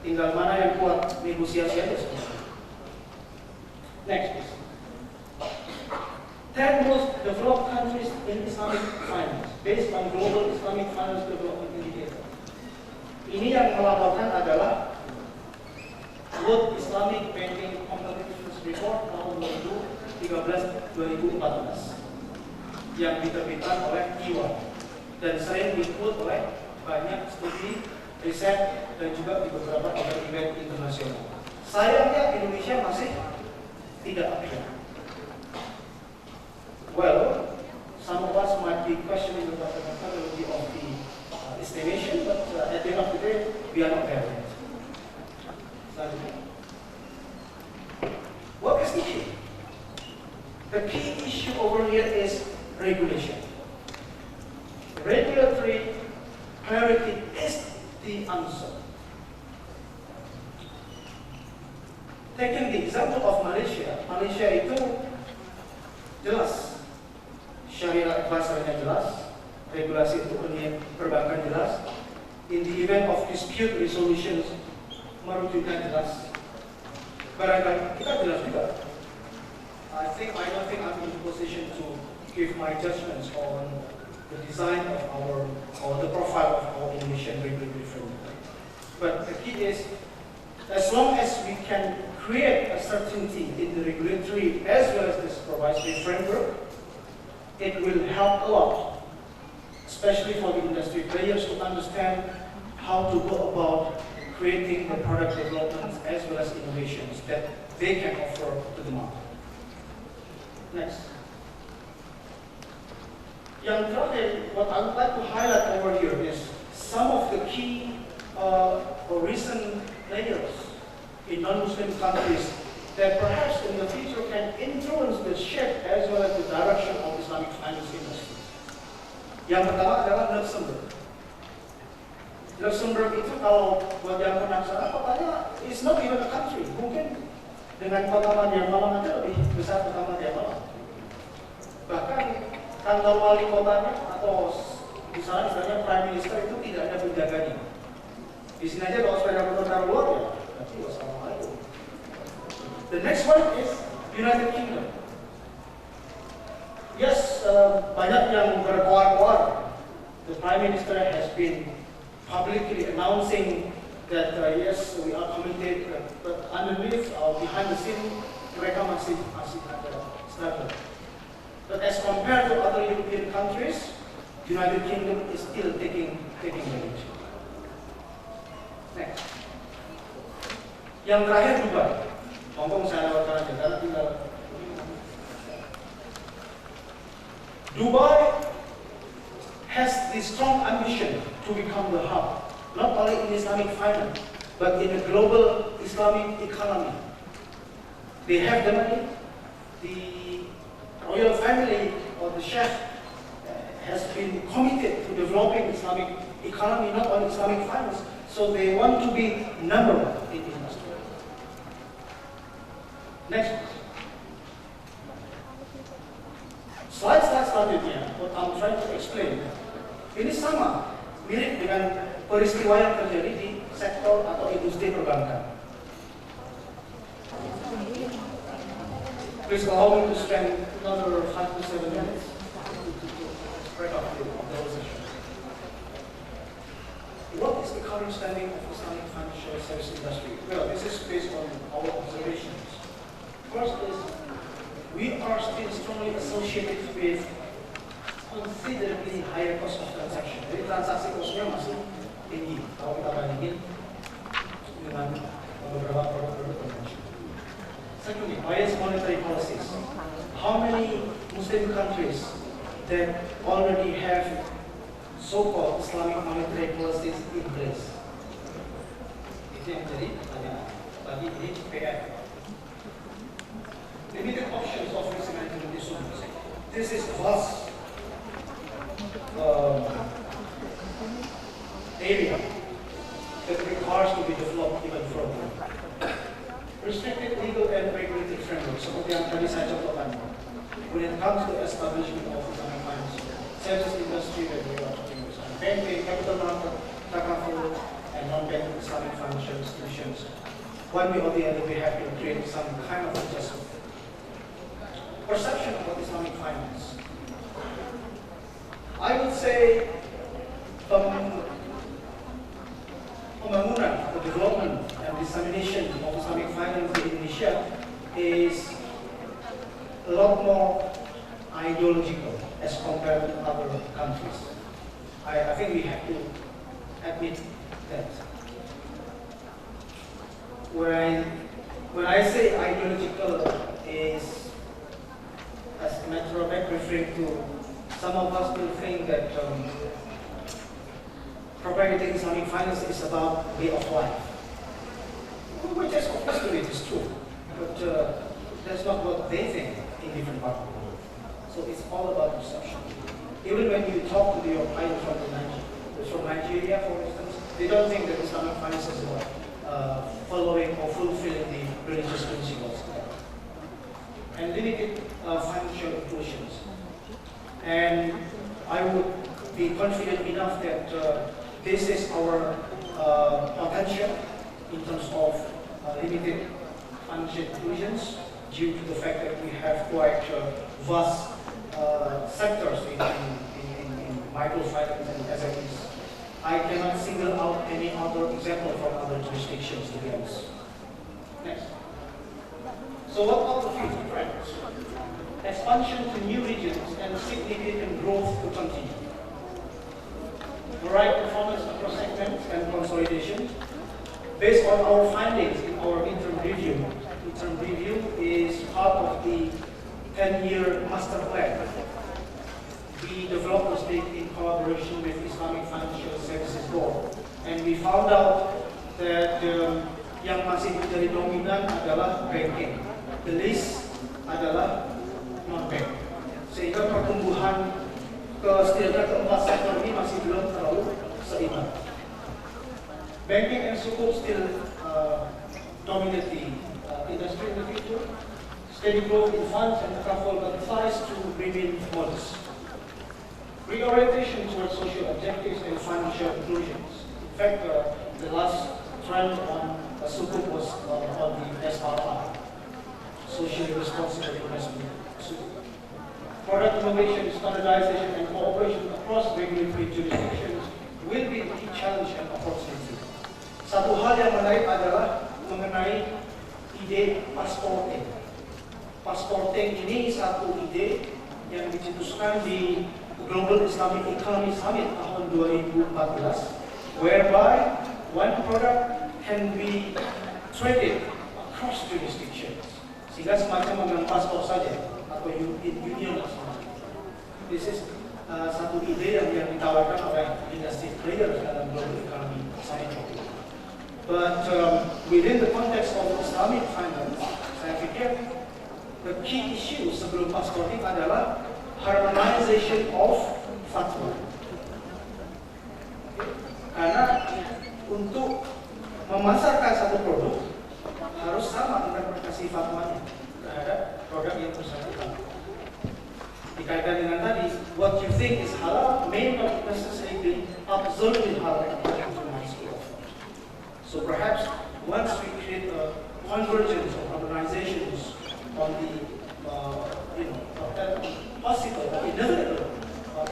Tinggal mana yang kuat negosiasi aja sebenarnya. Next, please. 10 most developed countries in Islamic finance based on Global Islamic Finance Development Indicator. Ini yang melaporkan adalah World Islamic Banking Competitiveness Report tahun 2013-2014 yang diterbitkan oleh KEUANGAN dan sering diikut oleh banyak studi, riset, dan juga di beberapa event internasional. Sayangnya Indonesia masih tidak update. Well, some of us might be questioning the methodology of the estimation, but at the end of the day, we are not there yet. What is the key? The key issue over here is regulation. Regulatory clarity is the answer. Taking the example of Malaysia, Malaysia itu jelas, syariah advisory-nya jelas, regulasi untuk perbankan jelas, in the event of dispute resolutions merujuknya jelas. Barangkali kita jelas juga. I don't think I'm in a position to give my judgments on the design of or the profile of our Indonesian regulatory framework. But the key is, as long as we can create a certainty in the regulatory as well as the supervisory framework, it will help a lot, especially for the industry players to understand how to go about creating the product developments as well as innovations that they can offer to the market. Next. Yang terakhir, what I would like to highlight over here is some of the key or recent players in non-Muslim countries that perhaps in the future can influence the shape as well as the direction of Islamic finance industry. Yang pertama adalah Luxembourg. Luxembourg itu kalau buat yang penasaran, kotanya is not even a country. Mungkin dengan kota Madiamalang aja lebih besar kota Madiamalang. Bahkan kantor wali kotanya atau misalnya istilahnya Prime Minister itu tidak ada penjaganya. Di sini aja kalau sepeda motor keluar ya, berarti wassalamualaikum. The next one is United Kingdom. Yes, banyak yang berkoar-koar. The Prime Minister has been publicly announcing that yes, we are committed, but underneath or behind the scene, mereka masih ada struggle. But as compared to other European countries, United Kingdom is still taking the lead. Next. Yang terakhir Dubai. Hongkong saya lewatkan aja karena tinggal. Dubai has the strong ambition to become the hub, not only in Islamic finance, but in a global Islamic economy. They have the money, the royal family or the Sheikh has been committed to developing Islamic economy, not only Islamic finance, so they want to be number one in the industry. Next. Slide selanjutnya, what I'm trying to explain, ini sama, mirip dengan peristiwa yang terjadi di sektor atau industri perbankan. Please allow me to spend another 5 to 7 minutes to spread out the session. What is the current standing of Islamic financial service industry? Well, this is based on our observations. First is, we are still strongly associated with considerably higher cost of transaction. Jadi transaksi kosnya masih tinggi kalau kita bandingin dengan beberapa produk-produk konvensional. Secondly, biased monetary policies. How many Muslim countries that already have so-called Islamic monetary policies in place? Itu yang jadi pertanyaan. Tadi ini PF. Limited options of risk management instruments. This is vast area that requires to be developed even further. Restricted legal and regulatory framework, seperti yang tadi saya contohkan. When it comes to establishment of Islamic finance service industry, that we are talking about banking, capital market, takaful, and non-banking Islamic financial institutions. One way or the other, we have to create some kind of adjustment. Perception about Islamic finance. I would say pembangunan atau development and dissemination of Islamic finance in Indonesia is a lot more ideological as compared to other countries. I think we have to admit that. When I say ideological is, as a matter of fact, referring to some of us will think that propagating Islamic finance is about way of life, which is obviously it is true, but that's not what they think in different parts of the world. So it's all about perception. Even when you talk to your clients from Nigeria, for instance, they don't think that Islamic finance is about following or fulfilling the religious principles and limited financial inclusions. And I would be confident enough that this is our potential in terms of limited financial inclusions due to the fact that we have quite vast sectors in microfinance and SMEs. I cannot single out any other example from other jurisdictions, to be honest. Next. So what about the future trends? Expansion to new regions and significant growth to continue. The right performance across segments and consolidation. Based on our findings in our interim review is part of the 10-year master plan we developed in collaboration with Islamic Financial Services Board, and we found out that yang masih menjadi dominan adalah banking, the least adalah non-bank, sehingga pertumbuhan setidaknya keempat sektor ini masih belum terlalu seimbang. Banking and sukuk still dominate the industry in the future. Steady growth in funds and travel, but size to remain modest. Reorientation towards social objectives and financial inclusions. In fact, the last trend on sukuk was on the SRI, socially responsible investment. Product innovation, standardization, and cooperation across regulatory jurisdictions will be a key challenge and opportunity. Satu hal yang menarik adalah mengenai ide pasporting. Pasporting ini satu ide yang dicetuskan di Global Islamic Economy Summit tahun 2014, whereby one product can be traded across jurisdictions, sehingga semacam memegang paspor saja atau union. This is satu ide yang ditawarkan oleh industry players dalam Global Economy Summit. But within the context of Islamic finance, saya pikir the key issue sebelum pasporting adalah harmonization of fatwa. Karena untuk memasarkan satu produk harus sama interpretasi fatwanya terhadap produk yang bersangkutan. Dikaitkan dengan tadi, what you think is halal may not necessarily be absolutely halal according to my school of thought. So perhaps once we create a convergence of harmonizations on the possible or inevitable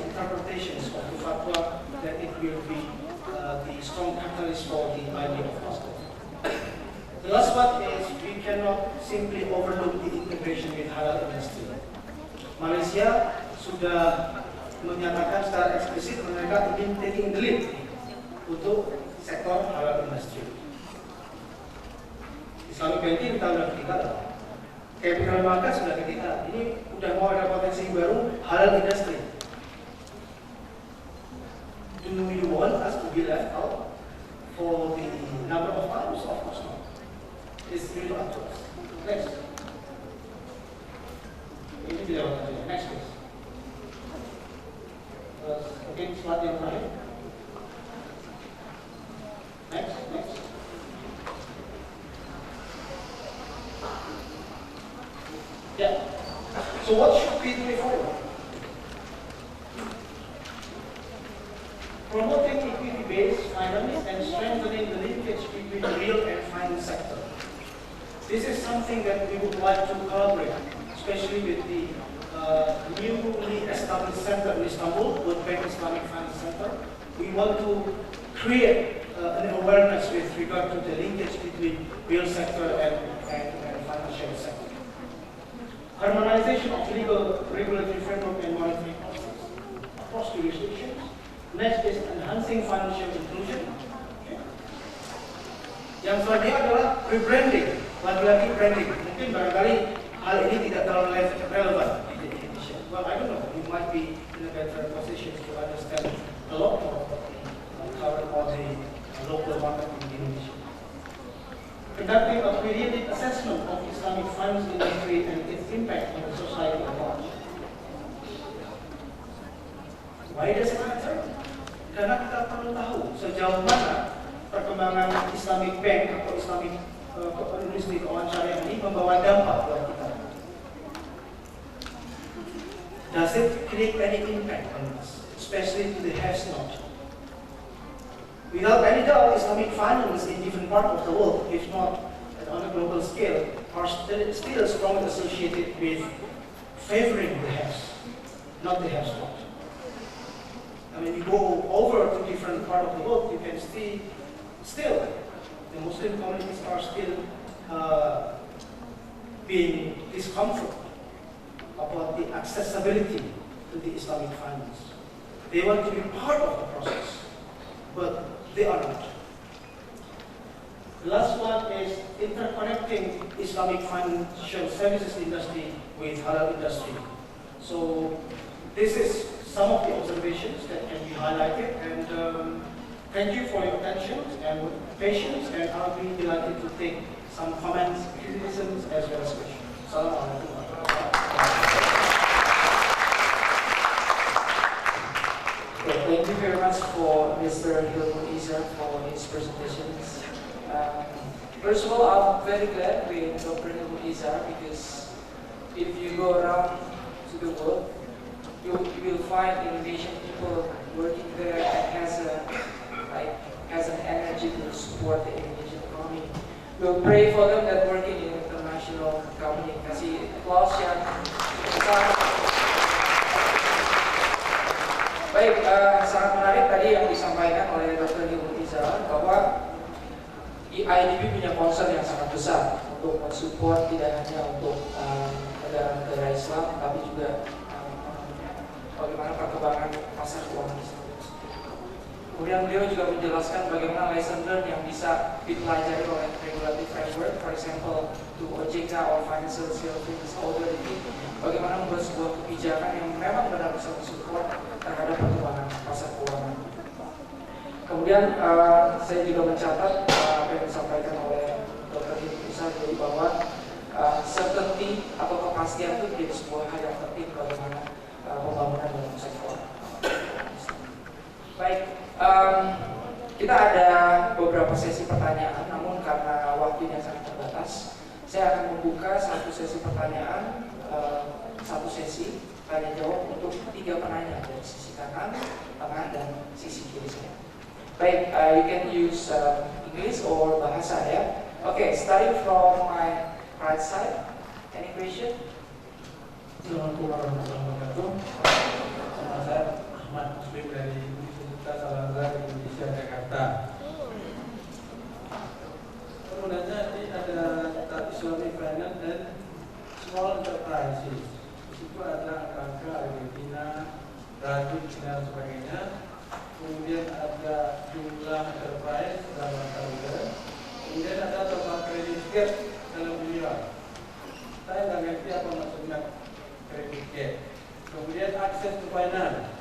interpretations of the fatwa, that it will be the strong catalyst for the idea of passport. The last one is we cannot simply overlook the integration with halal industry. Malaysia sudah menyatakan secara eksplisit mereka ingin taking the lead untuk sektor halal industry. Islamic banking kita sudah ketinggalan. Capital market sudah ketinggalan. Ini udah mau ada potensi baru halal industry. Do you want us to be left out for the number of times? Of course not. It's really up to us. Next. Ini dilewat saja. Next please. Oke, slide yang terakhir. Next. Yeah. So what should we do forward? Promoting equity-based finance and strengthening sector. This is something that we would like to collaborate, especially with the newly established center in Istanbul, World Bank Islamic Finance Center. We want to create an awareness with regard to the linkage between real sector and financial sector. Harmonization of legal regulatory framework and monetary policies across jurisdictions. Next is enhancing financial inclusion. Yang selanjutnya adalah rebranding, lagi-lagi branding. Mungkin barangkali hal ini tidak terlalu relevan di Indonesia. Well, I don't know. You might be in a better position to understand a lot more about the current or the local market in Indonesia. Conducting a periodic assessment of Islamic finance industry and its impact on the society at large. Why does it matter? Karena kita perlu tahu sejauh mana perkembangan Islamic Bank atau Islamic industri keuangan syariah ini membawa dampak buat kita. Does it create any impact on us, especially to the have-not? Without any doubt, Islamic finance in different parts of the world, if not on a global scale, are still strongly associated with favoring the haves, not the have-not. I mean, you go over to different parts of the world, you can see still the Muslim communities are still being discomfort about the accessibility to the Islamic finance. They want to be part of the process, but they are not. The last one is interconnecting Islamic financial services industry with halal industry. So this is some of the observations that can be highlighted, and thank you for your attention and patience, and I'll be delighted to take some comments, criticisms, as well as questions. Assalamualaikum warahmatullahi wabarakatuh. Thank you very much for Mr. Hilman Izzar for his presentations. First of all, I'm very glad with Dr. Hilman Izzar, because if you go around to the world, you will find Indonesian people working there that has an energy to support the Indonesian economy. We'll pray for them that working in international company. Kasih applause yang besar. Baik, sangat menarik tadi yang disampaikan oleh Dr. Hilman Izzar bahwa IDB punya concern yang sangat besar untuk mensupport tidak hanya untuk negara-negara Islam, tapi juga bagaimana perkembangan pasar keuangan Islam. Kemudian beliau juga menjelaskan bagaimana lesson learned yang bisa dipelajari oleh regulatory framework, for example, to OJK or Financial Services Authority, bagaimana membuat sebuah kebijakan yang memang benar bisa mensupport terhadap perkembangan pasar keuangan. Kemudian saya juga mencatat apa yang disampaikan oleh Dr. Hilman Izzar bahwa certainty atau kepastian itu menjadi sebuah hal yang penting bagaimana pembangunan dalam sektor. Baik, kita ada beberapa sesi pertanyaan, namun karena waktunya sangat terbatas, saya akan membuka satu sesi pertanyaan, satu sesi tanya jawab untuk 3 penanya dari sisi kanan, tengah, dan sisi kiri saya. Baik, you can use English or bahasa ya. Okay, starting from my right side. Any question? Assalamualaikum warahmatullahi wabarakatuh. Nama saya Ahmad Muslim dari Universitas Al-Azhar Indonesia Jakarta. Sebenarnya ini ada Islamic Finance dan Small Enterprises. Di situ ada angka Argentina, Brazil, dan sebagainya. Kemudian ada jumlah enterprise dalam tahun. Kemudian ada total credit gap dalam miliar. Saya nggak ngerti apa maksudnya credit gap. Kemudian akses to finance.